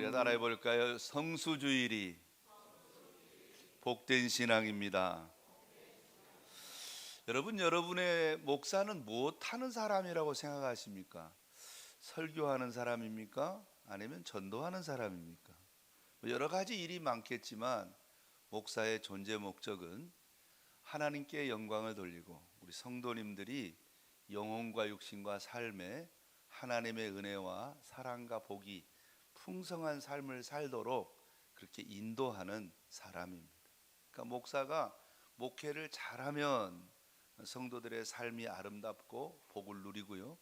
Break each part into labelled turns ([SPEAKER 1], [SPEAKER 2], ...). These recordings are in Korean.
[SPEAKER 1] 시작 따라해 볼까요? 성수주일이 복된 신앙입니다. 여러분, 여러분의 목사는 무엇하는 사람이라고 생각하십니까? 설교하는 사람입니까? 아니면 전도하는 사람입니까? 여러 가지 일이 많겠지만 목사의 존재 목적은 하나님께 영광을 돌리고 우리 성도님들이 영혼과 육신과 삶에 하나님의 은혜와 사랑과 복이 풍성한 삶을 살도록 그렇게 인도하는 사람입니다. 그러니까 목사가 목회를 잘하면 성도들의 삶이 아름답고 복을 누리고요,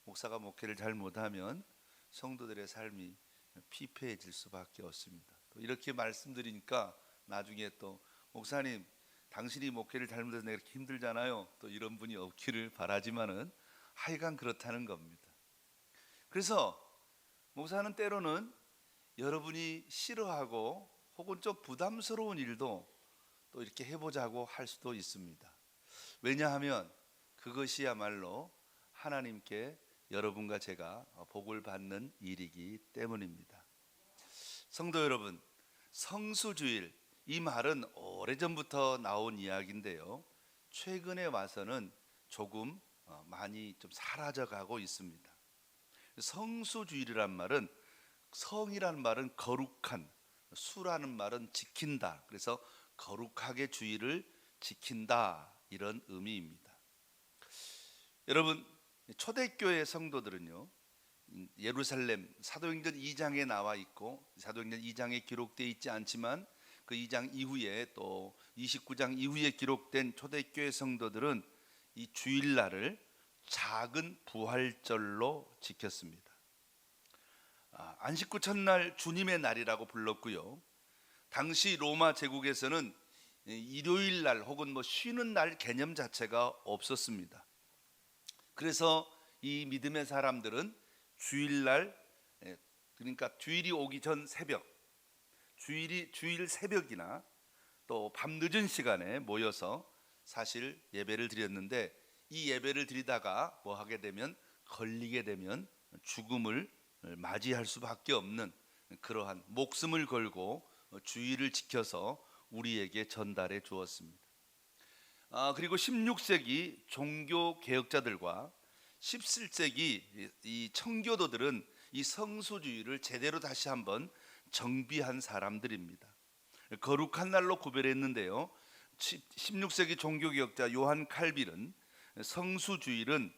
[SPEAKER 1] 목사가 목회를 잘 못하면 성도들의 삶이 피폐해질 수밖에 없습니다. 또 이렇게 말씀드리니까 나중에 또 목사님, 당신이 목회를 잘못해서 내가 이렇게 힘들잖아요, 또 이런 분이 없기를 바라지만은 하여간 그렇다는 겁니다. 그래서 목사는 때로는 여러분이 싫어하고 혹은 좀 부담스러운 일도 또 이렇게 해보자고 할 수도 있습니다. 왜냐하면 그것이야말로 하나님께 여러분과 제가 복을 받는 일이기 때문입니다. 성도 여러분, 성수주일, 이 말은 오래전부터 나온 이야기인데요, 최근에 와서는 조금 많이 좀 사라져가고 있습니다. 성수주일이란 말은, 성이란 말은 거룩한, 수라는 말은 지킨다, 그래서 거룩하게 주일을 지킨다, 이런 의미입니다. 여러분, 초대교회 성도들은요, 예루살렘 사도행전 2장에 나와 있고 사도행전 2장에 기록되어 있지 않지만 그 2장 이후에 또 29장 이후에 기록된 초대교회 성도들은 이 주일날을 작은 부활절로 지켰습니다. 안식구 첫날 주님의 날이라고 불렀고요, 당시 로마 제국에서는 일요일 날 혹은 쉬는 날 개념 자체가 없었습니다. 그래서 이 믿음의 사람들은 주일날, 그러니까 주일이 오기 전 새벽, 주일 새벽이나 또 밤늦은 시간에 모여서 사실 예배를 드렸는데, 이 예배를 드리다가 하게 되면, 걸리게 되면 죽음을 맞이할 수밖에 없는 그러한 목숨을 걸고 주일을 지켜서 우리에게 전달해 주었습니다. 그리고 16세기 종교 개혁자들과 17세기 이 청교도들은 이 성수주일을 제대로 다시 한번 정비한 사람들입니다. 거룩한 날로 구별했는데요, 16세기 종교개혁자 요한 칼빈은 성수주일은,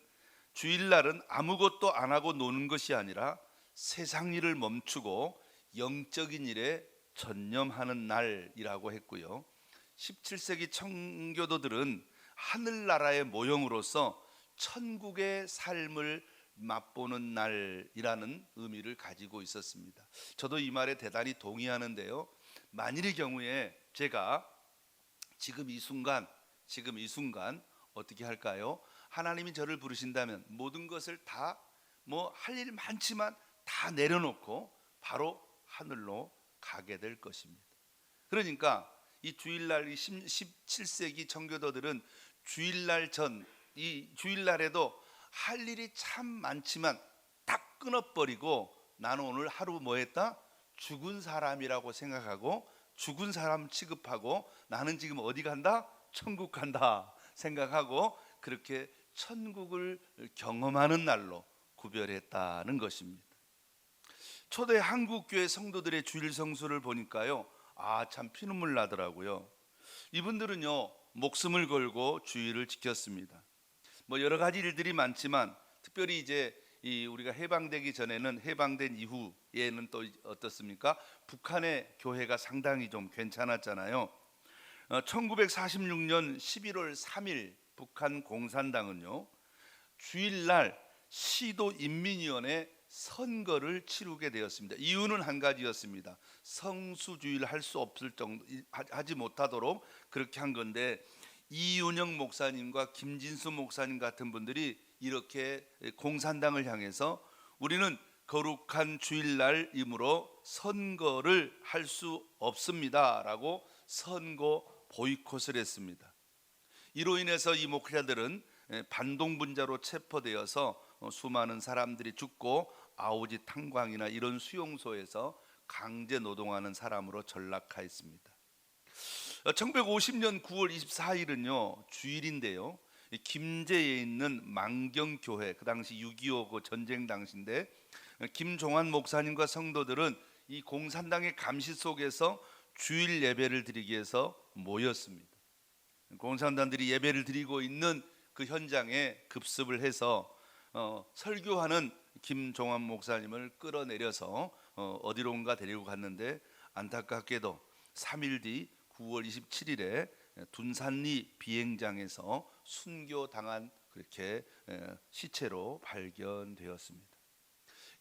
[SPEAKER 1] 주일날은 아무것도 안 하고 노는 것이 아니라 세상 일을 멈추고 영적인 일에 전념하는 날이라고 했고요, 17세기 청교도들은 하늘나라의 모형으로서 천국의 삶을 맛보는 날이라는 의미를 가지고 있었습니다. 저도 이 말에 대단히 동의하는데요, 만일의 경우에 제가 지금 이 순간 어떻게 할까요? 하나님이 저를 부르신다면 모든 것을 다 할 일 많지만 다 내려놓고 바로 하늘로 가게 될 것입니다. 그러니까 이 주일날, 이 17세기 청교도들은 주일날 전, 이 주일날에도 할 일이 참 많지만 딱 끊어버리고, 나는 오늘 하루 했다? 죽은 사람이라고 생각하고 죽은 사람 취급하고, 나는 지금 어디 간다? 천국 간다 생각하고 그렇게 천국을 경험하는 날로 구별했다는 것입니다. 초대 한국교회 성도들의 주일 성수를 보니까요, 참 피눈물 나더라고요. 이분들은요, 목숨을 걸고 주일을 지켰습니다. 여러 가지 일들이 많지만 특별히 이제 우리가 해방되기 전에는, 해방된 이후에는 또 어떻습니까? 북한의 교회가 상당히 좀 괜찮았잖아요. 1946년 11월 3일 북한 공산당은요, 주일날 시도인민위원회 선거를 치르게 되었습니다. 이유는 한 가지였습니다. 성수주일 할 수 없을 정도, 하지 못하도록 그렇게 한 건데, 이윤영 목사님과 김진수 목사님 같은 분들이 이렇게 공산당을 향해서 우리는 거룩한 주일날이므로 선거를 할 수 없습니다 라고 선거 보이콧을 했습니다. 이로 인해서 이 목회자들은 반동분자로 체포되어서 수많은 사람들이 죽고 아우지 탄광이나 이런 수용소에서 강제 노동하는 사람으로 전락하였습니다. 1950년 9월 24일은요 주일인데요, 김제에 있는 망경교회, 그 당시 6.25 그 전쟁 당시인데 김종환 목사님과 성도들은 이 공산당의 감시 속에서 주일 예배를 드리기 위해서 모였습니다. 공산당들이 예배를 드리고 있는 그 현장에 급습을 해서 설교하는 김종환 목사님을 끌어내려서 어디론가 데리고 갔는데, 안타깝게도 3일 뒤 9월 27일에 둔산리 비행장에서 순교당한 그렇게 시체로 발견되었습니다.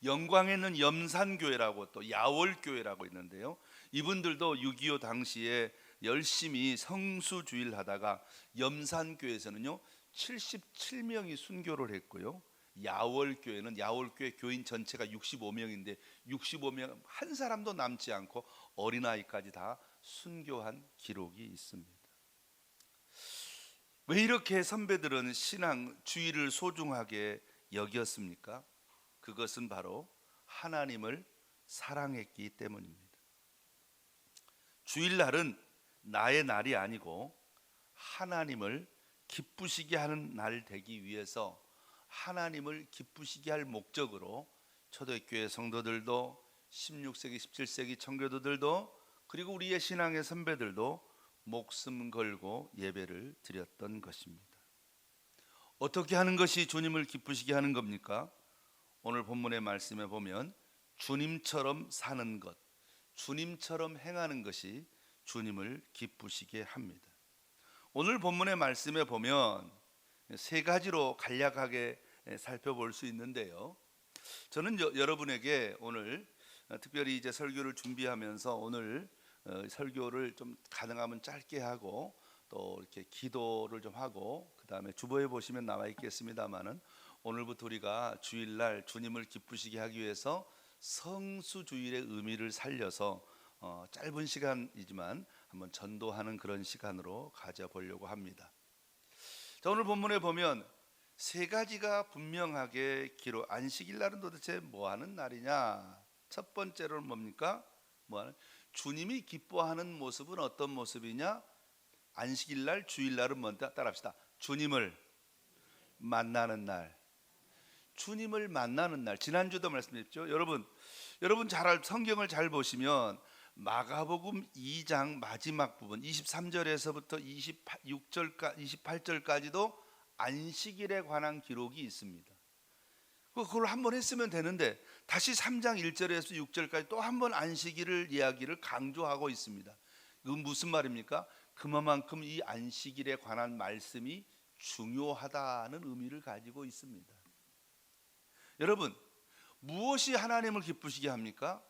[SPEAKER 1] 영광에는 염산교회라고 또 야월교회라고 있는데요, 이분들도 6.25 당시에 열심히 성수주의를 하다가 염산교회에서는요 77명이 순교를 했고요, 야월교회는 야월교회 교인 전체가 65명인데 65명 한 사람도 남지 않고 어린아이까지 다 순교한 기록이 있습니다. 왜 이렇게 선배들은 신앙 주의를 소중하게 여겼습니까? 그것은 바로 하나님을 사랑했기 때문입니다. 주일날은 나의 날이 아니고 하나님을 기쁘시게 하는 날 되기 위해서, 하나님을 기쁘시게 할 목적으로 초대교회 성도들도 16세기 17세기 청교도들도 그리고 우리의 신앙의 선배들도 목숨 걸고 예배를 드렸던 것입니다. 어떻게 하는 것이 주님을 기쁘시게 하는 겁니까? 오늘 본문의 말씀에 보면 주님처럼 사는 것, 주님처럼 행하는 것이 주님을 기쁘시게 합니다. 오늘 본문의 말씀에 보면 세 가지로 간략하게 살펴볼 수 있는데요, 저는 여러분에게 오늘 특별히 이제 설교를 준비하면서 오늘 설교를 좀 가능하면 짧게 하고 또 이렇게 기도를 좀 하고, 그 다음에 주보에 보시면 나와 있겠습니다만은 오늘부터 우리가 주일날 주님을 기쁘시게 하기 위해서 성수주일의 의미를 살려서 짧은 시간이지만 한번 전도하는 그런 시간으로 가져보려고 합니다. 자, 오늘 본문에 보면 세 가지가 분명하게 기록. 안식일날은 도대체 뭐 하는 날이냐? 첫 번째로는 뭡니까? 주님이 기뻐하는 모습은 어떤 모습이냐? 안식일날, 주일날은 뭔가 따라합시다. 주님을 만나는 날. 주님을 만나는 날. 지난주도 말씀드렸죠. 여러분 잘 성경을 잘 보시면 마가복음 2장 마지막 부분 23절에서부터 28절까지도 안식일에 관한 기록이 있습니다. 그걸 한번 했으면 되는데 다시 3장 1절에서 6절까지 또 한 번 안식일을 이야기를 강조하고 있습니다. 이건 무슨 말입니까? 그만큼 이 안식일에 관한 말씀이 중요하다는 의미를 가지고 있습니다. 여러분, 무엇이 하나님을 기쁘시게 합니까?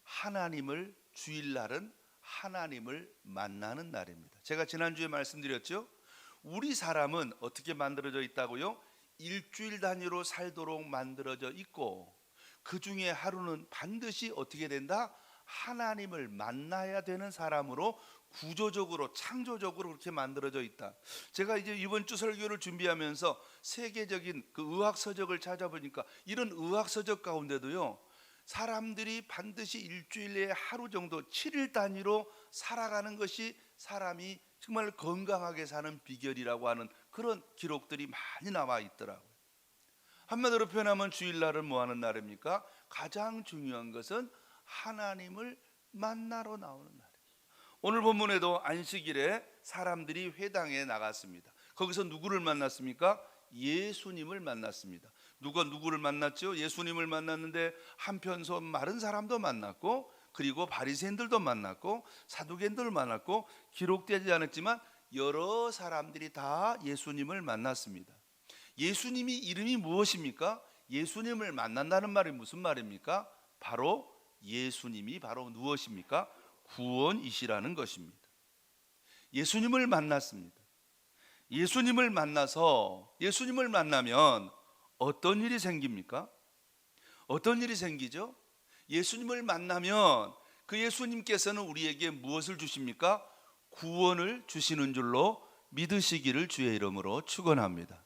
[SPEAKER 1] 하나님을, 주일날은 하나님을 만나는 날입니다. 제가 지난주에 말씀드렸죠? 우리 사람은 어떻게 만들어져 있다고요? 일주일 단위로 살도록 만들어져 있고, 그 중에 하루는 반드시 어떻게 된다? 하나님을 만나야 되는 사람으로 구조적으로 창조적으로 그렇게 만들어져 있다. 제가 이제 이번 주 설교를 준비하면서 세계적인 그 의학 서적을 찾아보니까 이런 의학 서적 가운데도요, 사람들이 반드시 일주일에 하루 정도 7일 단위로 살아가는 것이 사람이 정말 건강하게 사는 비결이라고 하는 그런 기록들이 많이 나와 있더라고요. 한마디로 표현하면 주일날은 뭐 하는 날입니까? 가장 중요한 것은 하나님을 만나러 나오는 날이에요. 오늘 본문에도 안식일에 사람들이 회당에 나갔습니다. 거기서 누구를 만났습니까? 예수님을 만났습니다. 누가 누구를 만났죠? 예수님을 만났는데 한편서 마른 사람도 만났고, 그리고 바리새인들도 만났고, 사두개인들을 만났고, 기록되지 않았지만 여러 사람들이 다 예수님을 만났습니다. 예수님이 이름이 무엇입니까? 예수님을 만난다는 말이 무슨 말입니까? 바로 예수님이 바로 무엇입니까? 구원이시라는 것입니다. 예수님을 만났습니다. 예수님을 만나서, 예수님을 만나면 어떤 일이 생깁니까? 어떤 일이 생기죠? 예수님을 만나면 그 예수님께서는 우리에게 무엇을 주십니까? 구원을 주시는 줄로 믿으시기를 주의 이름으로 축원합니다.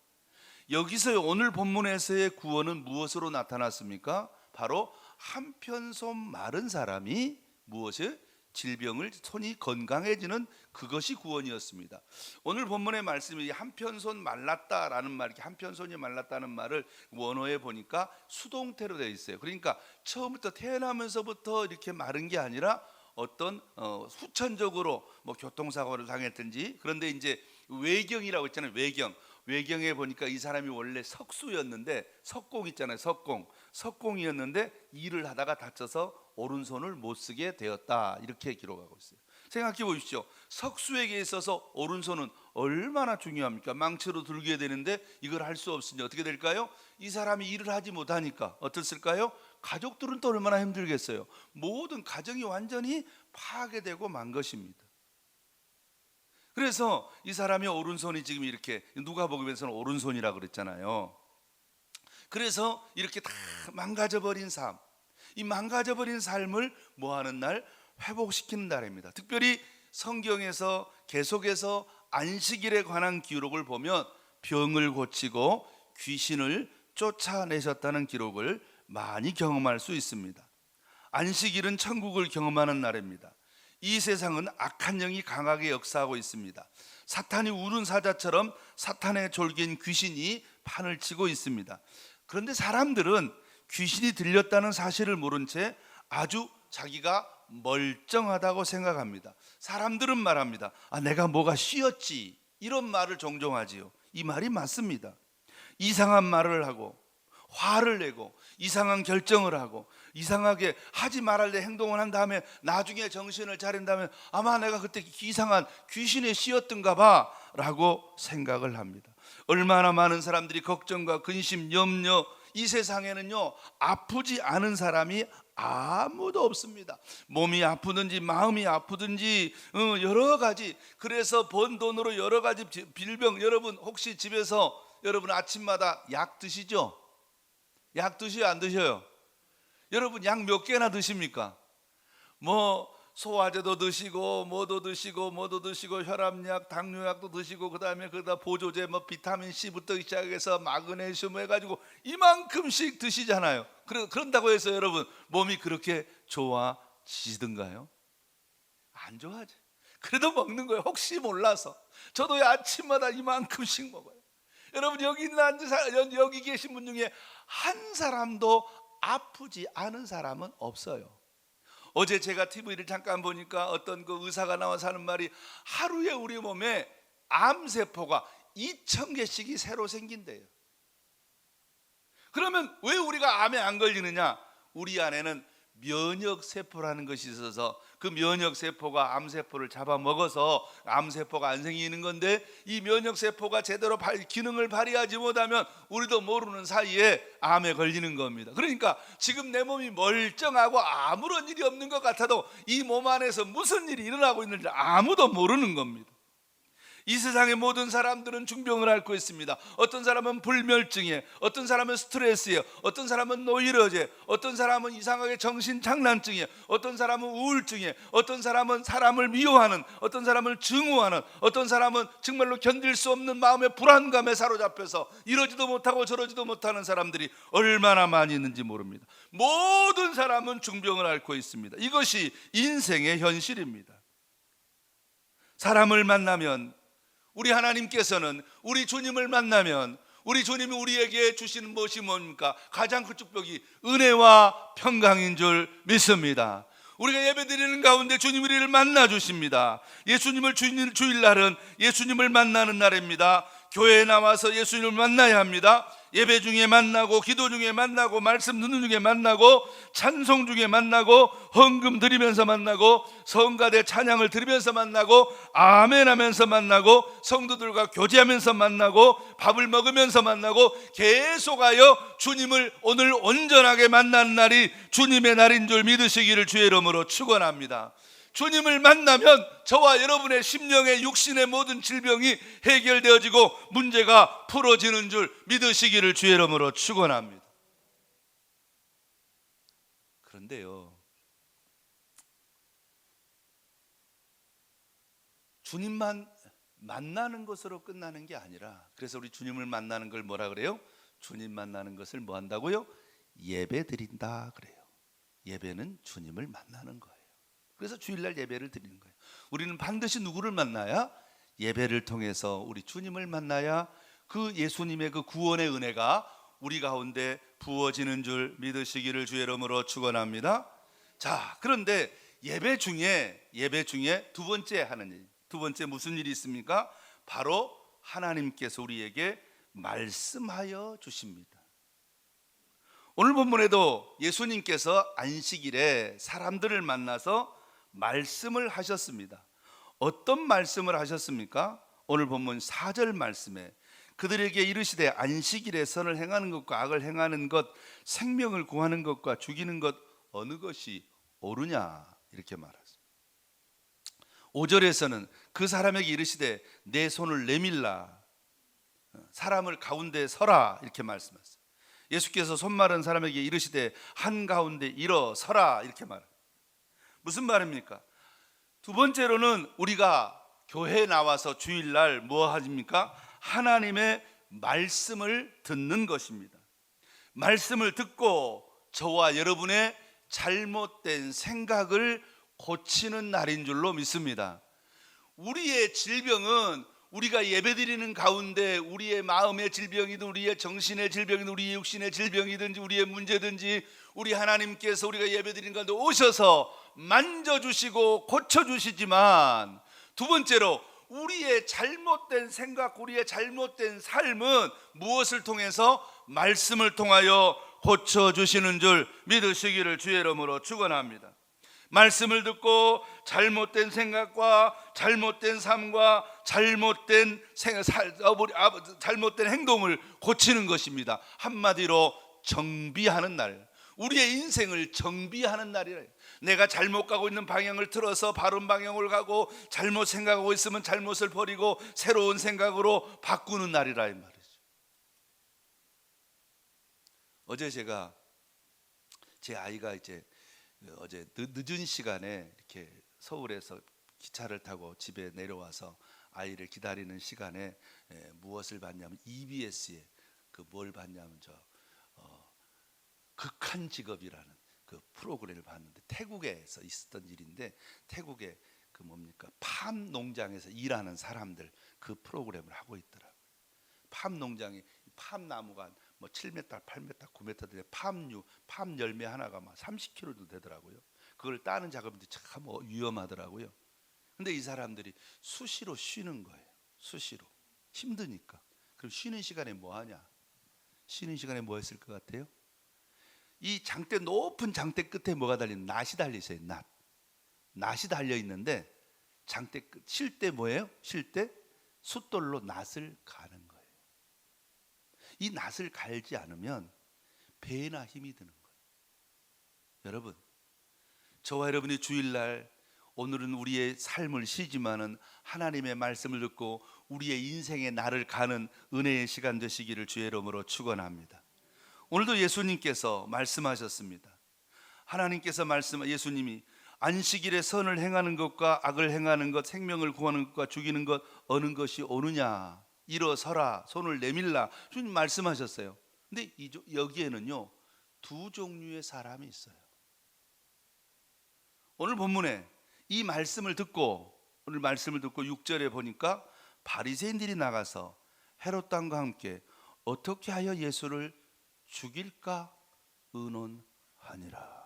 [SPEAKER 1] 여기서 오늘 본문에서의 구원은 무엇으로 나타났습니까? 바로 한편 손 마른 사람이 무엇을? 질병을 손이 건강해지는 그것이 구원이었습니다. 오늘 본문의 말씀이 한편 손 말랐다라는 말, 이렇게 한편 손이 말랐다는 말을 원어에 보니까 수동태로 되어 있어요. 그러니까 처음부터 태어나면서부터 이렇게 마른 게 아니라 어떤 후천적으로 뭐 교통사고를 당했든지, 그런데 이제 외경이라고 있잖아요. 외경에 보니까 이 사람이 원래 석수였는데, 석공 있잖아요. 석공이었는데 일을 하다가 다쳐서 오른손을 못 쓰게 되었다, 이렇게 기록하고 있어요. 생각해 보십시오. 석수에게 있어서 오른손은 얼마나 중요합니까? 망치로 들게 되는데 이걸 할 수 없으니 어떻게 될까요? 이 사람이 일을 하지 못하니까 어떻을까요? 가족들은 또 얼마나 힘들겠어요. 모든 가정이 완전히 파괴되고 만 것입니다. 그래서 이 사람의 오른손이 지금 이렇게, 누가복음에서는 오른손이라고 그랬잖아요. 그래서 이렇게 다 망가져버린 삶, 이 망가져버린 삶을 뭐하는 날? 회복시키는 날입니다. 특별히 성경에서 계속해서 안식일에 관한 기록을 보면 병을 고치고 귀신을 쫓아내셨다는 기록을 많이 경험할 수 있습니다. 안식일은 천국을 경험하는 날입니다. 이 세상은 악한 영이 강하게 역사하고 있습니다. 사탄이 우는 사자처럼 사탄의 졸긴 귀신이 판을 치고 있습니다. 그런데 사람들은 귀신이 들렸다는 사실을 모른 채 아주 자기가 멀쩡하다고 생각합니다. 사람들은 말합니다. 내가 뭐가 쉬었지, 이런 말을 종종 하지요. 이 말이 맞습니다. 이상한 말을 하고 화를 내고 이상한 결정을 하고 이상하게 하지 말할 때 행동을 한 다음에 나중에 정신을 차린다면 아마 내가 그때 이상한 귀신에 씌었던가 봐 라고 생각을 합니다. 얼마나 많은 사람들이 걱정과 근심, 염려, 이 세상에는요 아프지 않은 사람이 아무도 없습니다. 몸이 아프든지 마음이 아프든지 여러 가지, 그래서 번 돈으로 여러 가지 질병. 여러분 혹시 집에서 여러분 아침마다 약 드시죠? 약 드셔요, 안 드셔요? 여러분 약 몇 개나 드십니까? 뭐 소화제도 드시고 뭐도 드시고 혈압약, 당뇨약도 드시고, 그 다음에 그다 보조제 뭐 비타민 C부터 시작해서 마그네슘 해가지고 이만큼씩 드시잖아요. 그런다고 해서 여러분 몸이 그렇게 좋아지시던가요? 안 좋아져. 그래도 먹는 거예요. 혹시 몰라서. 저도 아침마다 이만큼씩 먹어요. 여러분 여기 계신 분 중에 한 사람도 아프지 않은 사람은 없어요. 어제 제가 TV를 잠깐 보니까 어떤 그 의사가 나와서 하는 말이, 하루에 우리 몸에 암세포가 2,000개씩이 새로 생긴대요. 그러면 왜 우리가 암에 안 걸리느냐? 우리 안에는 면역세포라는 것이 있어서 그 면역세포가 암세포를 잡아먹어서 암세포가 안 생기는 건데, 이 면역세포가 제대로 기능을 발휘하지 못하면 우리도 모르는 사이에 암에 걸리는 겁니다. 그러니까 지금 내 몸이 멀쩡하고 아무런 일이 없는 것 같아도 이 몸 안에서 무슨 일이 일어나고 있는지 아무도 모르는 겁니다. 이 세상의 모든 사람들은 중병을 앓고 있습니다. 어떤 사람은 불면증에, 어떤 사람은 스트레스에, 어떤 사람은 노이로제, 어떤 사람은 이상하게 정신장난증에, 어떤 사람은 우울증에, 어떤 사람은 사람을 미워하는, 어떤 사람은 증오하는, 어떤 사람은 정말로 견딜 수 없는 마음의 불안감에 사로잡혀서 이러지도 못하고 저러지도 못하는 사람들이 얼마나 많이 있는지 모릅니다. 모든 사람은 중병을 앓고 있습니다. 이것이 인생의 현실입니다. 사람을 만나면, 우리 하나님께서는 우리 주님을 만나면 우리 주님이 우리에게 주시는 것이 뭡니까? 가장 큰 축복이 은혜와 평강인 줄 믿습니다. 우리가 예배드리는 가운데 주님이 우리를 만나 주십니다. 예수님을 주일날은 예수님을 만나는 날입니다. 교회에 나와서 예수님을 만나야 합니다. 예배 중에 만나고, 기도 중에 만나고, 말씀 듣는 중에 만나고, 찬송 중에 만나고, 헌금 드리면서 만나고, 성가대 찬양을 들으면서 만나고, 아멘 하면서 만나고, 성도들과 교제하면서 만나고, 밥을 먹으면서 만나고, 계속하여 주님을 오늘 온전하게 만나는 날이 주님의 날인 줄 믿으시기를 주의 이름으로 축원합니다. 주님을 만나면 저와 여러분의 심령의 육신의 모든 질병이 해결되어지고 문제가 풀어지는 줄 믿으시기를 주의 이름으로 축원합니다. 그런데요, 주님만 만나는 것으로 끝나는 게 아니라, 그래서 우리 주님을 만나는 걸 뭐라 그래요? 주님 만나는 것을 뭐 한다고요? 예배 드린다 그래요. 예배는 주님을 만나는 거예요. 그래서 주일날 예배를 드리는 거예요. 우리는 반드시 누구를 만나야? 예배를 통해서 우리 주님을 만나야 그 예수님의 그 구원의 은혜가 우리 가운데 부어지는 줄 믿으시기를 주의 이름으로 축원합니다. 자, 그런데 예배 중에 두 번째 하는 일, 두 번째 무슨 일이 있습니까? 바로 하나님께서 우리에게 말씀하여 주십니다. 오늘 본문에도 예수님께서 안식일에 사람들을 만나서 말씀을 하셨습니다. 어떤 말씀을 하셨습니까? 오늘 본문 4절 말씀에 그들에게 이르시되 안식일에 선을 행하는 것과 악을 행하는 것, 생명을 구하는 것과 죽이는 것 어느 것이 옳으냐 이렇게 말하죠. 5절에서는 그 사람에게 이르시되 내 손을 내밀라, 사람을 가운데 서라 이렇게 말씀하셨어요. 예수께서 손 마른 사람에게 이르시되 한가운데 일어서라 이렇게 말합니다. 무슨 말입니까? 두 번째로는 우리가 교회에 나와서 주일날 뭐 하십니까? 하나님의 말씀을 듣는 것입니다. 말씀을 듣고 저와 여러분의 잘못된 생각을 고치는 날인 줄로 믿습니다. 우리의 질병은 우리가 예배드리는 가운데 우리의 마음의 질병이든 우리의 정신의 질병이든 우리의 육신의 질병이든지 우리의 문제든지 우리 하나님께서 우리가 예배드리는 가운데 오셔서 만져주시고 고쳐주시지만, 두 번째로 우리의 잘못된 생각, 우리의 잘못된 삶은 무엇을 통해서? 말씀을 통하여 고쳐주시는 줄 믿으시기를 주의 이름으로 축원합니다. 말씀을 듣고 잘못된 생각과 잘못된 삶과 잘못된 행동을 고치는 것입니다. 한마디로 정비하는 날, 우리의 인생을 정비하는 날이래요. 내가 잘못 가고 있는 방향을 틀어서 바른 방향으로 가고, 잘못 생각하고 있으면 잘못을 버리고 새로운 생각으로 바꾸는 날이라 이 말이죠. 어제 제가 제 아이가 이제 어제 늦은 시간에 이렇게 서울에서 기차를 타고 집에 내려와서 아이를 기다리는 시간에 무엇을 봤냐면 EBS에 그 뭘 봤냐면 극한 직업이라는 그 프로그램을 봤는데, 태국에서 있었던 일인데, 태국의 그 뭡니까 팜 농장에서 일하는 사람들 그 프로그램을 하고 있더라고요. 팜 농장에 팜 나무가 뭐 7m, 8m, 9m 되는 팜 열매 하나가 막 30kg도 되더라고요. 그걸 따는 작업인데 참 위험하더라고요. 근데 이 사람들이 수시로 쉬는 거예요. 수시로. 힘드니까. 그럼 쉬는 시간에 뭐 하냐? 쉬는 시간에 뭐 했을 것 같아요? 이 장대, 높은 장대 끝에 뭐가 달린? 낫이 달려 있어요. 낫이 달려 있는데 장대 끝, 쉴 때 뭐예요? 쉴 때 숫돌로 낫을 가는 거예요. 이 낫을 갈지 않으면 배나 힘이 드는 거예요. 여러분, 저와 여러분이 주일날, 오늘은 우리의 삶을 쉬지만은 하나님의 말씀을 듣고 우리의 인생의 날을 가는 은혜의 시간 되시기를 주의 이름으로 축원합니다. 오늘도 예수님께서 말씀하셨습니다. 하나님께서 예수님이 안식일에 선을 행하는 것과 악을 행하는 것, 생명을 구하는 것과 죽이는 것 어느 것이 옳으냐? 일어서라, 손을 내밀라, 주님 말씀하셨어요. 근데 여기에는요 두 종류의 사람이 있어요. 오늘 본문에 이 말씀을 듣고, 오늘 말씀을 듣고 6절에 보니까 바리새인들이 나가서 헤롯 왕과 함께 어떻게 하여 예수를 죽일까 의논하니라.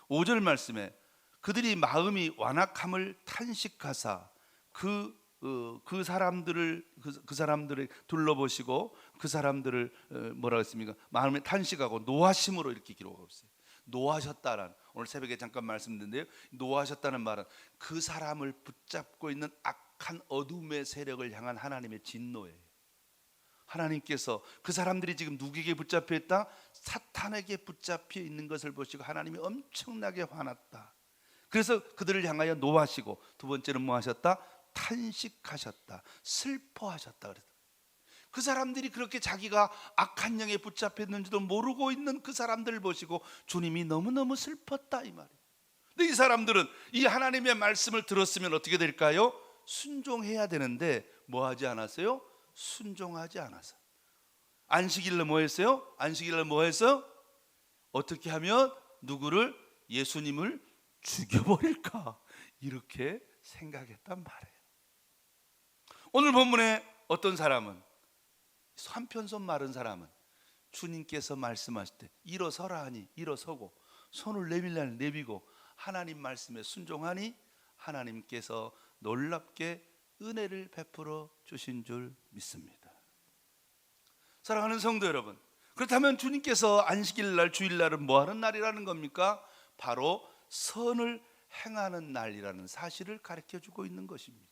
[SPEAKER 1] 5절 말씀에 그들이 마음이 완악함을 탄식하사 그 사람들을 둘러보시고 그 사람들을 뭐라고 했습니까? 마음에 탄식하고 노하심으로 이렇게 기록하고 있어요. 노하셨다는, 오늘 새벽에 잠깐 말씀드렸는데요, 노하셨다는 말은 그 사람을 붙잡고 있는 악한 어둠의 세력을 향한 하나님의 진노예요. 하나님께서 그 사람들이 지금 누구에게 붙잡혀 있다? 사탄에게 붙잡혀 있는 것을 보시고 하나님이 엄청나게 화났다. 그래서 그들을 향하여 노하시고, 두 번째는 뭐 하셨다? 탄식하셨다, 슬퍼하셨다. 그랬다. 그 사람들이 그렇게 자기가 악한 영에 붙잡혔는지도 모르고 있는 그 사람들을 보시고 주님이 너무너무 슬펐다 이 말이에요. 근데 이 사람들은 이 하나님의 말씀을 들었으면 어떻게 될까요? 순종해야 되는데 뭐 하지 않았어요? 순종하지 않았어요. 안식일날 뭐 했어요? 안식일날 뭐 했어요? 어떻게 하면 누구를? 예수님을 죽여버릴까? 이렇게 생각했단 말이에요. 오늘 본문에 어떤 사람은, 한편손 마른 사람은 주님께서 말씀하실 때 일어서라 하니 일어서고 손을 내밀라니 내비고 하나님 말씀에 순종하니 하나님께서 놀랍게 은혜를 베풀어 주신 줄 믿습니다. 사랑하는 성도 여러분, 그렇다면 주님께서 안식일 날, 주일날은 뭐 하는 날이라는 겁니까? 바로 선을 행하는 날이라는 사실을 가르쳐 주고 있는 것입니다.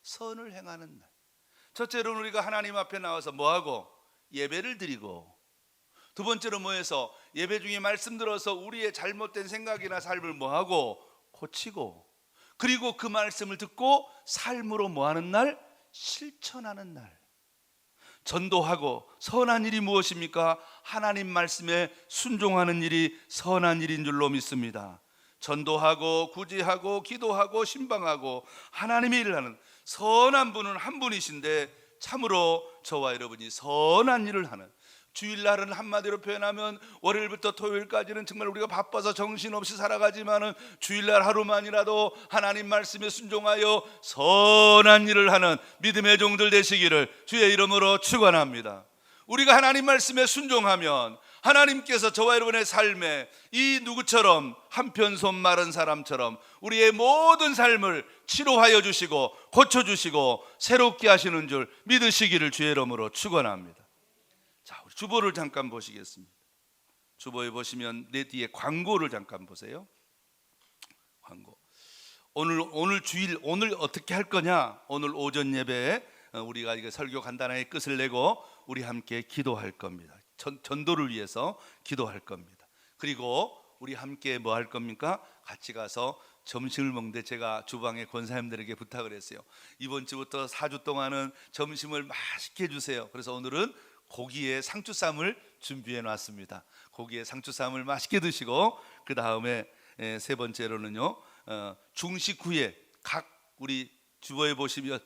[SPEAKER 1] 선을 행하는 날. 첫째로는 우리가 하나님 앞에 나와서 뭐하고? 예배를 드리고, 두 번째로 뭐해서 예배 중에 말씀 들어서 우리의 잘못된 생각이나 삶을 뭐하고? 고치고, 그리고 그 말씀을 듣고 삶으로 뭐하는 날? 실천하는 날. 전도하고 선한 일이 무엇입니까? 하나님 말씀에 순종하는 일이 선한 일인 줄로 믿습니다. 전도하고 구제하고 기도하고 신방하고 하나님의 일을 하는 선한 분은 한 분이신데, 참으로 저와 여러분이 선한 일을 하는, 주일날은 한마디로 표현하면 월요일부터 토요일까지는 정말 우리가 바빠서 정신없이 살아가지만은 주일날 하루만이라도 하나님 말씀에 순종하여 선한 일을 하는 믿음의 종들 되시기를 주의 이름으로 축원합니다. 우리가 하나님 말씀에 순종하면 하나님께서 저와 여러분의 삶에 이 누구처럼 한편손 마른 사람처럼 우리의 모든 삶을 치료하여 주시고 고쳐주시고 새롭게 하시는 줄 믿으시기를 주의 이름으로 축원합니다. 자, 우리 주보를 잠깐 보시겠습니다. 주보에 보시면 내 뒤에 광고를 잠깐 보세요. 광고. 오늘 주일, 오늘 어떻게 할 거냐? 오늘 오전 예배에 우리가 이거 설교 간단하게 끝을 내고 우리 함께 기도할 겁니다. 전도를 위해서 기도할 겁니다. 그리고 우리 함께 뭐 할 겁니까? 같이 가서 점심을 먹는데 제가 주방의 권사님들에게 부탁을 했어요. 이번 주부터 4주 동안은 점심을 맛있게 해주세요. 그래서 오늘은 고기에 상추쌈을 준비해 놨습니다. 고기에 상추쌈을 맛있게 드시고, 그 다음에 세 번째로는요, 중식 후에 각 우리 주보에 보시면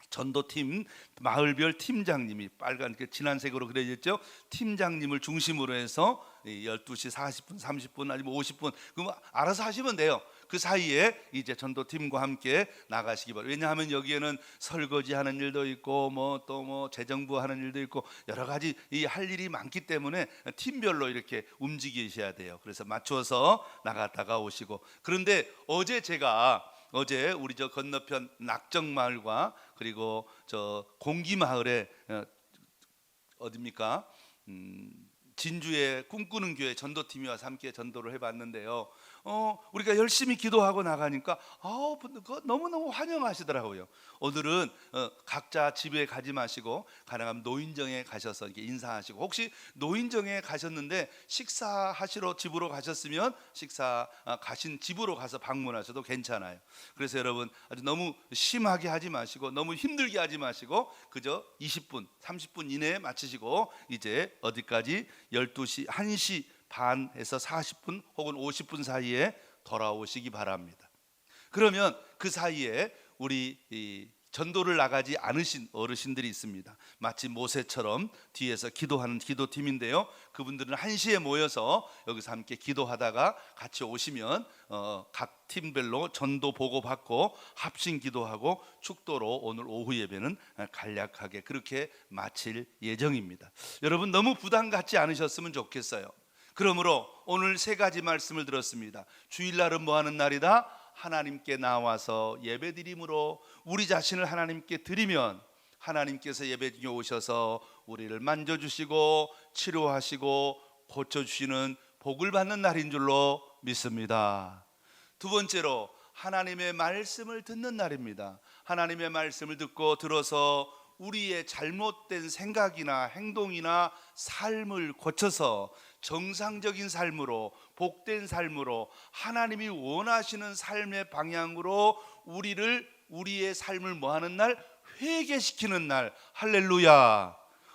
[SPEAKER 1] 전도팀 마을별 팀장님이 빨간 진한 색으로 그려졌죠. 팀장님을 중심으로 해서 12시 40분, 30분 아니면 50분 그럼 알아서 하시면 돼요. 그 사이에 이제 전도팀과 함께 나가시기 바랍니다. 왜냐하면 여기에는 설거지하는 일도 있고 또 재정부 하는 일도 있고 여러 가지 할 일이 많기 때문에 팀별로 이렇게 움직이셔야 돼요. 그래서 맞춰서 나갔다가 오시고, 그런데 어제 우리 저 건너편 낙정마을과 그리고 저 공기마을에 어디입니까? 진주의 꿈꾸는 교회 전도팀이 와서 함께 전도를 해봤는데요. 우리가 열심히 기도하고 나가니까 너무너무 환영하시더라고요. 오늘은 각자 집에 가지 마시고 가능하면 노인정에 가셔서 이렇게 인사하시고, 혹시 노인정에 가셨는데 식사하시러 집으로 가셨으면 식사 가신 집으로 가서 방문하셔도 괜찮아요. 그래서 여러분 아주 너무 심하게 하지 마시고 너무 힘들게 하지 마시고 그저 20분 30분 이내에 마치시고 이제 어디까지 12시 1시 반에서 40분 혹은 50분 사이에 돌아오시기 바랍니다. 그러면 그 사이에 우리 전도를 나가지 않으신 어르신들이 있습니다. 마치 모세처럼 뒤에서 기도하는 기도팀인데요. 그분들은 1시에 모여서 여기서 함께 기도하다가 같이 오시면 각 팀별로 전도 보고받고 합심 기도하고 축도로 오늘 오후 예배는 간략하게 그렇게 마칠 예정입니다. 여러분 너무 부담 갖지 않으셨으면 좋겠어요. 그러므로 오늘 세 가지 말씀을 들었습니다. 주일날은 뭐 하는 날이다? 하나님께 나와서 예배드림으로 우리 자신을 하나님께 드리면 하나님께서 예배중에 오셔서 우리를 만져주시고 치료하시고 고쳐주시는 복을 받는 날인 줄로 믿습니다. 두 번째로 하나님의 말씀을 듣는 날입니다. 하나님의 말씀을 듣고 들어서 우리의 잘못된 생각이나 행동이나 삶을 고쳐서 정상적인 삶으로 복된 삶으로 하나님이 원하시는 삶의 방향으로 우리의 삶을 뭐하는 날? 회개시키는 날. 할렐루야.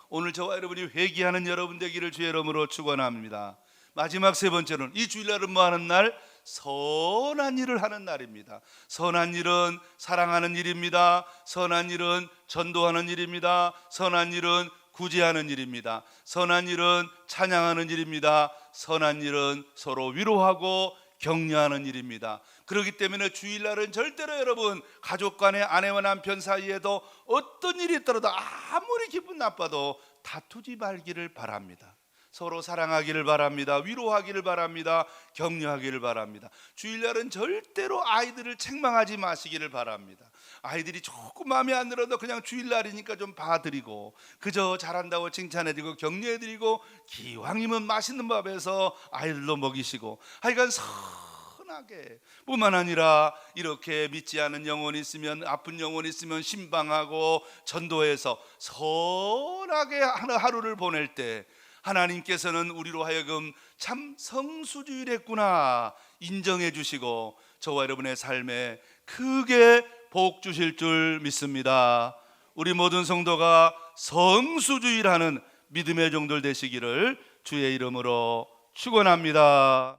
[SPEAKER 1] 오늘 저와 여러분이 회개하는 여러분 되기를 주의 이름으로 축원합니다. 마지막 세 번째는 이 주일날은 뭐하는 날? 선한 일을 하는 날입니다. 선한 일은 사랑하는 일입니다. 선한 일은 전도하는 일입니다. 선한 일은 구제하는 일입니다. 선한 일은 찬양하는 일입니다. 선한 일은 서로 위로하고 격려하는 일입니다. 그렇기 때문에 주일날은 절대로 여러분 가족 간의 아내와 남편 사이에도 어떤 일이 있더라도 아무리 기분 나빠도 다투지 말기를 바랍니다. 서로 사랑하기를 바랍니다. 위로하기를 바랍니다. 격려하기를 바랍니다. 주일날은 절대로 아이들을 책망하지 마시기를 바랍니다. 아이들이 조금 마음에 안 들어도 그냥 주일날이니까 좀 봐드리고 그저 잘한다고 칭찬해드리고 격려해드리고 기왕이면 맛있는 밥에서 아이들도 먹이시고 하여간 선하게 뿐만 아니라 이렇게 믿지 않은 영혼이 있으면 아픈 영혼이 있으면 신방하고 전도해서 선하게 하루를 보낼 때 하나님께서는 우리로 하여금 참 성수주일했구나 인정해 주시고 저와 여러분의 삶에 크게 복 주실 줄 믿습니다. 우리 모든 성도가 성수주일하는 믿음의 종들 되시기를 주의 이름으로 축원합니다.